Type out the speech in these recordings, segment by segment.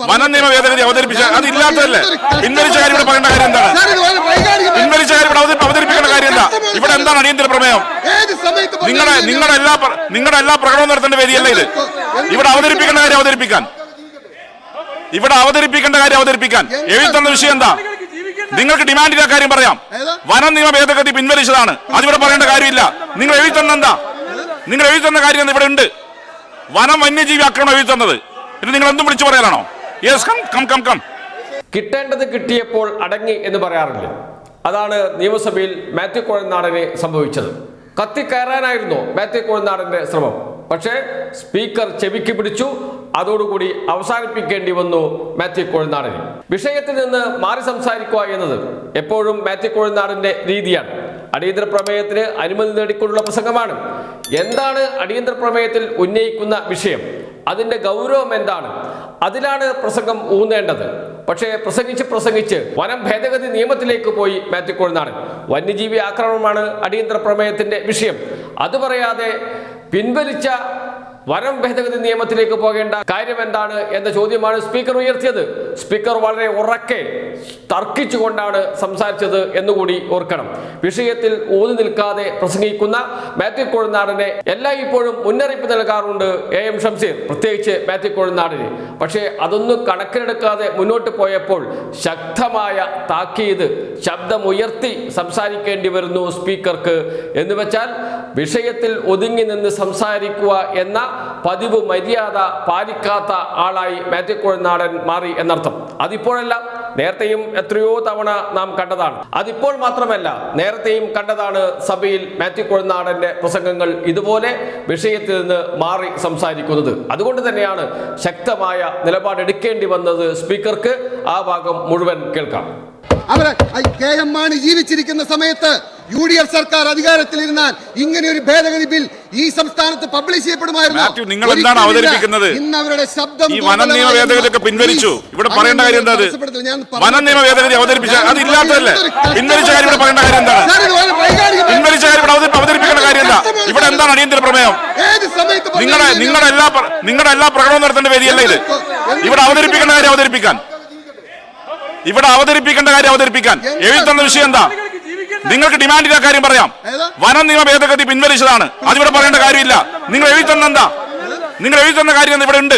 വനം നിയമ ഭേദഗതി അവതരിപ്പിച്ച അതില്ലാത്തതല്ലേ? പിൻവലിച്ച കാര്യം ഇവിടെ പറയേണ്ട കാര്യം എന്താണ്? പിൻവലിച്ച കാര്യം ഇവിടെ അവതരിപ്പിക്കേണ്ട കാര്യം എന്താ? ഇവിടെ എന്താണ് അടിയന്തര പ്രമേയം? നിങ്ങളുടെ എല്ലാ പ്രകടനവും നടത്തേണ്ട വേദിയല്ല ഇത്. ഇവിടെ അവതരിപ്പിക്കേണ്ട കാര്യം അവതരിപ്പിക്കാൻ എഴുതി തന്ന വിഷയം എന്താ? നിങ്ങൾക്ക് ഡിമാൻഡിന്റെ കാര്യം പറയാം. വനം നിയമ ഭേദഗതി പിൻവലിച്ചതാണ്, അതിവിടെ പറയേണ്ട കാര്യമില്ല. നിങ്ങൾ എഴുതി തന്ന കാര്യം ഇവിടെ ഉണ്ട്. വനം വന്യജീവി ആക്രമണം എഴുതി തന്നത് ഇത് നിങ്ങൾ എന്തും വിളിച്ചു പറയാനാണോ? കം. കിട്ടേണ്ടത് കിട്ടിയപ്പോൾ അടങ്ങി എന്ന് പറയാറില്ല. അതാണ് നിയമസഭയിൽ മാത്യു കുഴൽനാടന് സംഭവിച്ചത്. കത്തിക്കയറാനായിരുന്നു മാത്യു കുഴൽനാടന്റെ ശ്രമം. പക്ഷേ സ്പീക്കർ ചെവിക്ക് പിടിച്ചു. അതോടുകൂടി അവസാനിപ്പിക്കേണ്ടി വന്നു മാത്യു കുഴൽനാടന്. വിഷയത്തിൽ നിന്ന് മാറി സംസാരിക്കുക എന്നത് എപ്പോഴും മാത്യു കുഴൽനാടന്റെ രീതിയാണ്. അടിയന്തര പ്രമേയത്തിന് അനുമതി നേടിക്കൊണ്ടുള്ള പ്രസംഗമാണ്. എന്താണ് അടിയന്തര പ്രമേയത്തിൽ ഉന്നയിക്കുന്ന വിഷയം, അതിന്റെ ഗൗരവം എന്താണ്, അതിലാണ് പ്രസംഗം ഊന്നേണ്ടത്. പക്ഷേ പ്രസംഗിച്ച് വനം ഭേദഗതി നിയമത്തിലേക്ക് പോയി മാത്യു കുഴൽനാടൻ. വന്യജീവി ആക്രമണമാണ് അടിയന്തര പ്രമേയത്തിന്റെ വിഷയം. അത് പറയാതെ പിൻവലിച്ച വനം ഭേദഗതി നിയമത്തിലേക്ക് പോകേണ്ട കാര്യം എന്താണ് എന്ന ചോദ്യമാണ് സ്പീക്കർ ഉയർത്തിയത്. സ്പീക്കർ വളരെ ഉറക്കെ തർക്കിച്ചുകൊണ്ടാണ് സംസാരിച്ചത് എന്നുകൂടി ഓർക്കണം. വിഷയത്തിൽ ഊന്നി നിൽക്കാതെ പ്രസംഗിക്കുന്ന മാത്യു കുഴൽനാടനെ ഇപ്പോഴും മുന്നറിയിപ്പ് നൽകാറുണ്ട് AM ഷംസീർ, പ്രത്യേകിച്ച് മാത്യു കുഴൽനാടന്. പക്ഷേ അതൊന്നും കണക്കിലെടുക്കാതെ മുന്നോട്ട് പോയപ്പോൾ ശക്തമായ താക്കീത്, ശബ്ദമുയർത്തി സംസാരിക്കേണ്ടി വരുന്നു സ്പീക്കർക്ക്. എന്ന് വെച്ചാൽ വിഷയത്തിൽ ഒതുങ്ങി നിന്ന് സംസാരിക്കുക എന്ന പതിവ് മര്യാദ പാലിക്കാത്ത ആളായി മാത്യു കുഴൽനാടൻ മാറി എന്നർത്ഥം. അതിപ്പോഴല്ല, നേരത്തെയും എത്രയോ തവണ നാം കണ്ടതാണ്. അതിപ്പോൾ മാത്രമല്ല, നേരത്തെയും കണ്ടതാണ് സഭയിൽ മാത്യു കുഴൽനാടന്റെ പ്രസംഗങ്ങൾ ഇതുപോലെ വിഷയത്തിൽ നിന്ന് മാറി സംസാരിക്കുന്നത്. അതുകൊണ്ട് തന്നെയാണ് ശക്തമായ നിലപാടെടുക്കേണ്ടി വന്നത് സ്പീക്കർക്ക്. ആ ഭാഗം മുഴുവൻ കേൾക്കാം. അവരെ KM മാണി ജീവിച്ചിരിക്കുന്ന സമയത്ത് UDF സർക്കാർ അധികാരത്തിലിരുന്നാൽ ഇങ്ങനെ ഒരു ഭേദഗതി ബിൽ ഈ സംസ്ഥാനത്ത് പബ്ലിഷ് ചെയ്യപ്പെടുമായിരുന്നു. നിങ്ങൾ എന്താണ് അവതരിപ്പിക്കുന്നത്? ഇന്ന് അവരുടെ ശബ്ദം ഈ വനം നിയമ ഭേദഗതി പിൻവലിച്ചു. ഇവിടെ പറയേണ്ട കാര്യം എന്താ? വനം നിയമ ഭേദഗതി അവതരിപ്പിച്ച അതില്ലാത്തതല്ലേ? പിൻവലിച്ച കാര്യം ഇവിടെ പറയേണ്ട കാര്യം എന്താണ്? പിൻവലിച്ച കാര്യം ഇവിടെ അവതരിപ്പിക്കേണ്ട കാര്യം എന്താ? ഇവിടെ എന്താണ് അടിയന്തര പ്രമേയം? നിങ്ങളുടെ എല്ലാ പ്രകടനവും നടത്തേണ്ട വേദിയല്ല ഇത്. ഇവിടെ അവതരിപ്പിക്കേണ്ട കാര്യം അവതരിപ്പിക്കാൻ എഴുതി തന്ന വിഷയം എന്താ? നിങ്ങൾക്ക് ഡിമാൻഡിന്റെ കാര്യം പറയാം. വനം നിയമ ഭേദഗതി പിൻവലിച്ചതാണ്, അതിവിടെ പറയേണ്ട കാര്യമില്ല. നിങ്ങൾ എഴുതി തന്ന കാര്യം ഇവിടെ ഉണ്ട്.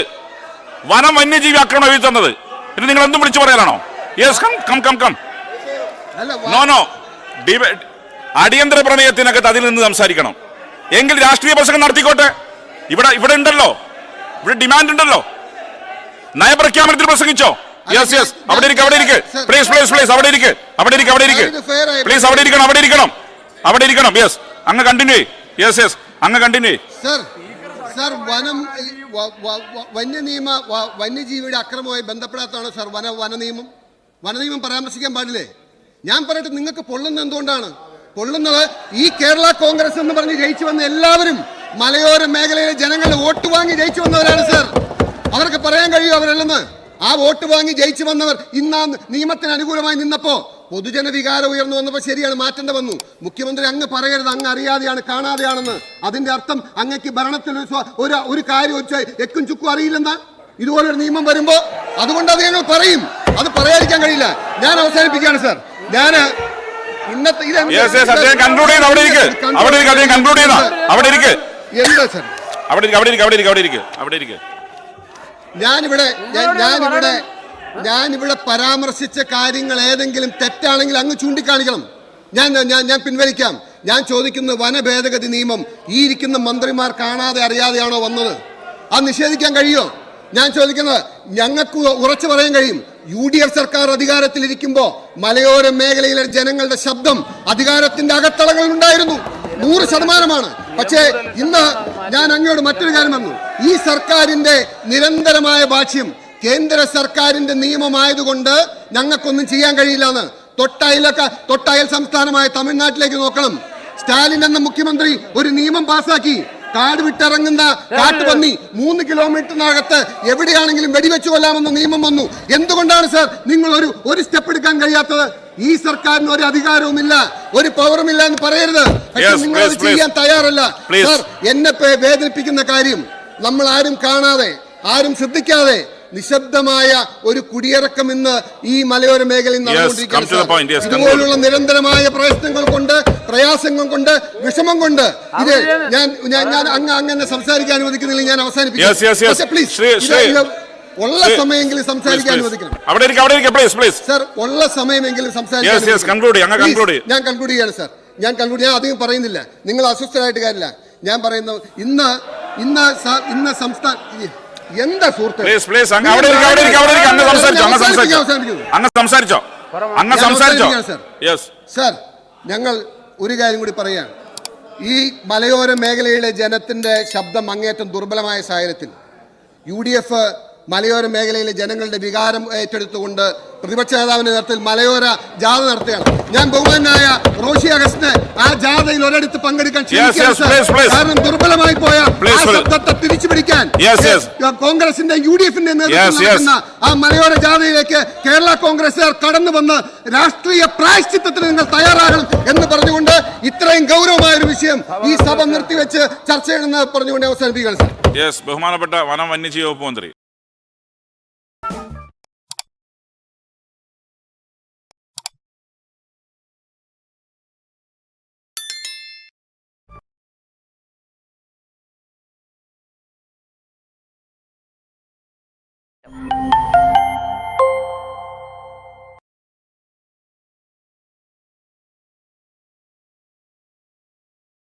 വനം വന്യജീവി ആക്രമണം എഴുതി തന്നത് ഇത് നിങ്ങൾ എന്തും വിളിച്ചു പറയാനാണോ? കം. നോ. അടിയന്തര പ്രമേയത്തിനകത്ത് അതിൽ നിന്ന് സംസാരിക്കണം. എങ്കിൽ രാഷ്ട്രീയ പ്രസംഗം നടത്തിക്കോട്ടെ. ഇവിടെ ഉണ്ടല്ലോ, ഇവിടെ ഡിമാൻഡ് ഉണ്ടല്ലോ. നയപ്രഖ്യാപനത്തിൽ പ്രസംഗിച്ചോ? യെസ് അവിടെ ഇരിക്ക്. പ്ലീസ് അവിടെ ഇരിക്കണം. യെസ് അങ്ങ് കണ്ടിന്യൂ. യെസ് അങ്ങ് കണ്ടിന്യൂ. സർ വന്യജീവിയുടെ അക്രമവുമായി ബന്ധപ്പെടാത്തതാണ് സർ വനനിയമം പരാമർശിക്കാൻ പാടില്ലേ? ഞാൻ പറയട്ടെ, നിങ്ങൾക്ക് പൊള്ളുന്നത് എന്തുകൊണ്ടാണ്? പൊള്ളുന്നത് ഈ കേരള കോൺഗ്രസ് എന്ന് പറഞ്ഞ് ജയിച്ചു വന്ന എല്ലാവരും മലയോര മേഖലയിലെ ജനങ്ങളുടെ വോട്ട് വാങ്ങി ജയിച്ചു വന്നവരാണ് സർ. അവർക്ക് പറയാൻ കഴിയും അവരല്ലെന്ന്. ആ വോട്ട് വാങ്ങി ജയിച്ചു വന്നവർ ഇന്ന് നിയമത്തിന് അനുകൂലമായി നിന്നപ്പോ പൊതുജന വികാരം ഉയർന്നു വന്നപ്പോൾ ശരിയാണ്, മാറ്റേണ്ട വന്നു. മുഖ്യമന്ത്രി അങ്ങ് പറയരുത് അങ്ങ് അറിയാതെയാണ് കാണാതെയാണെന്ന്. അതിന്റെ അർത്ഥം അങ്ങക്ക് ഭരണത്തിൽ ഒരു കാര്യം എക്കും ചുക്കും അറിയില്ലെന്നാ. ഇതുപോലൊരു നിയമം വരുമ്പോ അതുകൊണ്ട് അത് ഞങ്ങൾ പറയും. അത് പറയാതിരിക്കാൻ കഴിയില്ല. ഞാൻ അവസാനിപ്പിക്കുകയാണ് സാർ. ഞാൻ ഇന്നത്തെ ഞാനിവിടെ പരാമർശിച്ച കാര്യങ്ങൾ ഏതെങ്കിലും തെറ്റാണെങ്കിൽ അങ്ങ് ചൂണ്ടിക്കാണിക്കണം. ഞാൻ പിൻവലിക്കാം. ഞാൻ ചോദിക്കുന്നത് വന ഭേദഗതി നിയമം ഈ ഇരിക്കുന്ന മന്ത്രിമാർ കാണാതെ അറിയാതെയാണോ വന്നത്? അത് നിഷേധിക്കാൻ കഴിയോ? ഞാൻ ചോദിക്കുന്നത്, ഞങ്ങൾക്ക് ഉറച്ചു പറയാൻ കഴിയും. UDF സർക്കാർ അധികാരത്തിലിരിക്കുമ്പോ മലയോര മേഖലയിലെ ജനങ്ങളുടെ ശബ്ദം അധികാരത്തിന്റെ അകത്തളങ്ങളിൽ ഉണ്ടായിരുന്നു. 100%. പക്ഷേ ഇന്ന് ഞാൻ അങ്ങയോട് മറ്റൊരു കാര്യം വന്നു. ഈ സർക്കാരിന്റെ നിരന്തരമായ ഭാഷ്യം കേന്ദ്ര സർക്കാരിന്റെ നിയമമായതുകൊണ്ട് ഞങ്ങൾക്കൊന്നും ചെയ്യാൻ കഴിയില്ലെന്ന്. തൊട്ടയൽ സംസ്ഥാനമായ തമിഴ്നാട്ടിലേക്ക് നോക്കണം. സ്റ്റാലിൻ എന്ന മുഖ്യമന്ത്രി ഒരു നിയമം പാസാക്കി. കാട് വിട്ടിറങ്ങുന്ന കാട്ടുപന്നി 3 കിലോമീറ്ററിനകത്ത് എവിടെയാണെങ്കിലും വെടിവെച്ചു കൊല്ലാമെന്ന നിയമം വന്നു. എന്തുകൊണ്ടാണ് സാർ നിങ്ങൾ ഒരു സ്റ്റെപ്പ് എടുക്കാൻ കഴിയാത്തത്? ഈ സർക്കാരിന് ഒരു അധികാരവുമില്ല, ഒരു പവറുമില്ല എന്ന് പറയരുത്. പക്ഷെ നിങ്ങൾ അത് ചെയ്യാൻ തയ്യാറല്ല സാർ. എന്നെ വേദനിപ്പിക്കുന്ന കാര്യം, നമ്മൾ ആരും കാണാതെ ആരും ശ്രദ്ധിക്കാതെ നിശബ്ദമായ ഒരു കുടിയിറക്കം ഇന്ന് ഈ മലയോര മേഖലയിൽ നടന്നുകൊണ്ടിരിക്കുകയാണ്. ഇതുപോലുള്ള നിരന്തരമായ പ്രയാസങ്ങൾ കൊണ്ട് വിഷമം കൊണ്ട് ഇത് ഞാൻ അങ്ങനെ സംസാരിക്കാൻ അനുവദിക്കുന്നില്ല. ഞാൻ അവസാനിപ്പിക്കാം. പ്ലീസ് ഉള്ള സമയമെങ്കിലും സംസാരിക്കാൻ അനുവദിക്കണം. സർ, ഉള്ള സമയമെങ്കിലും സംസാരിക്കാൻ. ഞാൻ കൺക്ലൂഡ് ചെയ്യാണ് സർ. ഞാൻ അധികം പറയുന്നില്ല. നിങ്ങൾ അസ്വസ്ഥരായിട്ട് കാര്യമില്ല. ഞാൻ പറയുന്നത് ഇന്ന് സംസ്ഥാന എന്താ സുഹൃത്ത് സർ, ഞങ്ങൾ ഒരു കാര്യം കൂടി പറയുകയാണ്. ഈ മലയോര മേഖലയിലെ ജനത്തിന്റെ ശബ്ദം അങ്ങേറ്റം ദുർബലമായ സാഹചര്യത്തിൽ UDF മലയോര മേഖലയിലെ ജനങ്ങളുടെ വികാരം ഏറ്റെടുത്തുകൊണ്ട് പ്രതിപക്ഷ നേതാവിന്റെ നേതൃത്വത്തിൽ മലയോര ജാഥ നടത്തുകയാണ്. ഞാൻ ബഹുമാനായ റോഷി അഗസ്റ്റിനെ ആ ജാഥയിൽ ഒരിടത്ത് പങ്കെടുക്കാൻ കാരണം ദുർബലമായി പോയ ആ ശബ്ദത്തെ തിരിച്ചു പിടിക്കാൻ കോൺഗ്രസിന്റെ UDFന്റെ നേതൃത്വത്തിൽ നടക്കുന്ന ആ മലയോര ജാഥയിലേക്ക് കേരള കോൺഗ്രസുകാർ കടന്നു വന്ന് രാഷ്ട്രീയ പ്രായശ്ചിത്തത്തിന് നിങ്ങൾ തയ്യാറാകണം എന്ന് പറഞ്ഞുകൊണ്ട് ഇത്രയും ഗൗരവമായ ഒരു വിഷയം ഈ സഭ നിർത്തിവെച്ച് ചർച്ച ചെയ്യണമെന്ന് പറഞ്ഞുകൊണ്ട് അവസാനിപ്പിക്കുകയാണ് സർ. ബഹുമാനപ്പെട്ട വനം വന്യജീവി വകുപ്പ് മന്ത്രി.